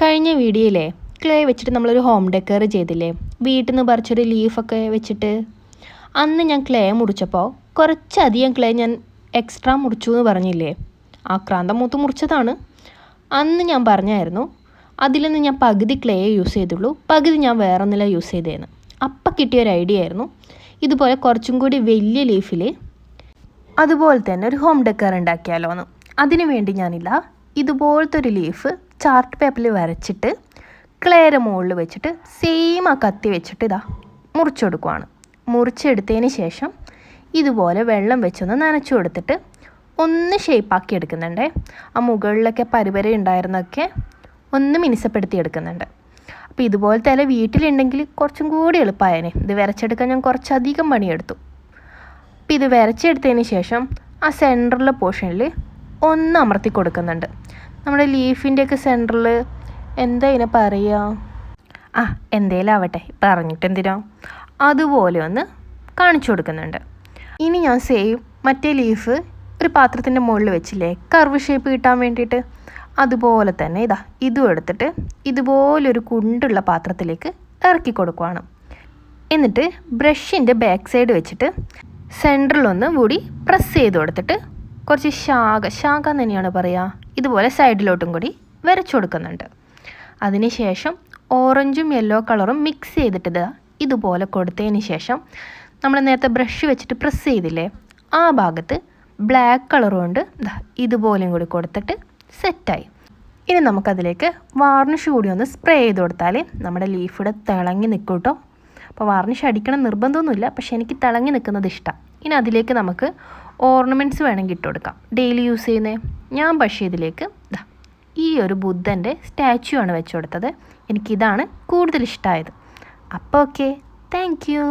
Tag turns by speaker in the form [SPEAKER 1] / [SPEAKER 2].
[SPEAKER 1] കഴിഞ്ഞ വീഡിയോയിലെ ക്ലേ വെച്ചിട്ട് നമ്മളൊരു ഹോം ഡെക്കർ ചെയ്തില്ലേ, വീട്ടിൽ നിന്ന് പറിച്ചൊരു ലീഫൊക്കെ വെച്ചിട്ട്. അന്ന് ഞാൻ ക്ലേ മുറിച്ചപ്പോൾ കുറച്ചധികം ക്ലേ ഞാൻ എക്സ്ട്രാ മുറിച്ചു എന്ന് പറഞ്ഞില്ലേ. ആക്രാന്തം മൂത്ത് മുറിച്ചതാണ്. അന്ന് ഞാൻ പറഞ്ഞായിരുന്നു അതിൽ നിന്ന് ഞാൻ പകുതി ക്ലേ യൂസ് ചെയ്തുള്ളൂ, പകുതി ഞാൻ വേറെ ഒന്നില്ല യൂസ് ചെയ്തതെന്ന്. അപ്പം കിട്ടിയൊരു ഐഡിയ ആയിരുന്നു ഇതുപോലെ കുറച്ചും കൂടി വലിയ ലീഫിൽ അതുപോലെ തന്നെ ഒരു ഹോം ഡെക്കർ ഉണ്ടാക്കിയാലോ എന്ന്. അതിനു വേണ്ടി ഞാനില്ല ഇതുപോലത്തെ ഒരു ലീഫ് ചാർട്ട് പേപ്പറിൽ വരച്ചിട്ട് ക്ലേയുടെ മുകളിൽ വെച്ചിട്ട് സെയിം ആ കത്തി വെച്ചിട്ട് ഇതാ മുറിച്ചു കൊടുക്കുവാണ്. മുറിച്ചെടുത്തതിന് ശേഷം ഇതുപോലെ വെള്ളം വെച്ചൊന്ന് നനച്ചു കൊടുത്തിട്ട് ഒന്ന് ഷേപ്പാക്കി എടുക്കുന്നുണ്ട്. ആ മുകളിലൊക്കെ പരുപര ഉണ്ടായിരുന്നൊക്കെ ഒന്ന് മിനുസപ്പെടുത്തി എടുക്കുന്നുണ്ട്. അപ്പോൾ ഇതുപോലത്തെ ഇല വീട്ടിലുണ്ടെങ്കിൽ കുറച്ചും കൂടി എളുപ്പമായേനെ. ഇത് വരച്ചെടുക്കാൻ ഞാൻ കുറച്ചധികം പണിയെടുത്തു. അപ്പോൾ ഇത് വരച്ചെടുത്തതിന് ശേഷം ആ സെൻറ്ററിലെ പോർഷനിൽ ഒന്ന് അമർത്തി കൊടുക്കുന്നുണ്ട്. നമ്മുടെ ലീഫിൻ്റെയൊക്കെ സെൻറ്ററിൽ എന്താ ഇതിനെ പറയുക, എന്തേലും ആവട്ടെ, പറഞ്ഞിട്ട് എന്തിനാ, അതുപോലെ ഒന്ന് കാണിച്ചു കൊടുക്കുന്നുണ്ട്. ഇനി ഞാൻ സെയിം മറ്റേ ലീഫ് ഒരു പാത്രത്തിൻ്റെ മുകളിൽ വെച്ചില്ലേ കർവ് ഷേപ്പ് കിട്ടാൻ വേണ്ടിയിട്ട്, അതുപോലെ തന്നെ ഇതും എടുത്തിട്ട് ഇതുപോലൊരു കുണ്ടുള്ള പാത്രത്തിലേക്ക് ഇറക്കി കൊടുക്കുവാണ്. എന്നിട്ട് ബ്രഷിൻ്റെ ബാക്ക് സൈഡ് വെച്ചിട്ട് സെൻറ്ററിലൊന്ന് കൂടി പ്രസ് ചെയ്ത് കൊടുത്തിട്ട് കുറച്ച് ശാഖ തന്നെയാണ് പറയുക, ഇതുപോലെ സൈഡിലോട്ടും കൂടി വരച്ചു കൊടുക്കുന്നുണ്ട്. അതിനുശേഷം ഓറഞ്ചും യെല്ലോ കളറും മിക്സ് ചെയ്തിട്ട് ഇതുപോലെ കൊടുത്തതിന് ശേഷം നമ്മൾ നേരത്തെ ബ്രഷ് വെച്ചിട്ട് പ്രസ് ചെയ്തില്ലേ, ആ ഭാഗത്ത് ബ്ലാക്ക് കളർ കൊണ്ട് ഇതുപോലെയും കൂടി കൊടുത്തിട്ട് സെറ്റായി. ഇനി നമുക്കതിലേക്ക് വാർണിഷ് കൂടി ഒന്ന് സ്പ്രേ ചെയ്ത് കൊടുത്താൽ നമ്മുടെ ലീഫിടെ തിളങ്ങി നിൽക്കും കേട്ടോ. അപ്പോൾ വാർണിഷ് അടിക്കണം നിർബന്ധമൊന്നുമില്ല, പക്ഷേ എനിക്ക് തിളങ്ങി നിൽക്കുന്നത് ഇഷ്ടം. ഇനി അതിലേക്ക് നമുക്ക് ഓർണമെൻറ്റ്സ് വേണമെങ്കിൽ ഇട്ട് കൊടുക്കാം, ഡെയിലി യൂസ് ചെയ്യുന്നത്. ഞാൻ പക്ഷേ ഇതിലേക്ക് ഈ ഒരു ബുദ്ധൻ്റെ സ്റ്റാച്ചു ആണ് വെച്ച് കൊടുത്തത്. എനിക്കിതാണ് കൂടുതൽ ഇഷ്ടമായത്. അപ്പോൾ ഓക്കെ, താങ്ക് യു.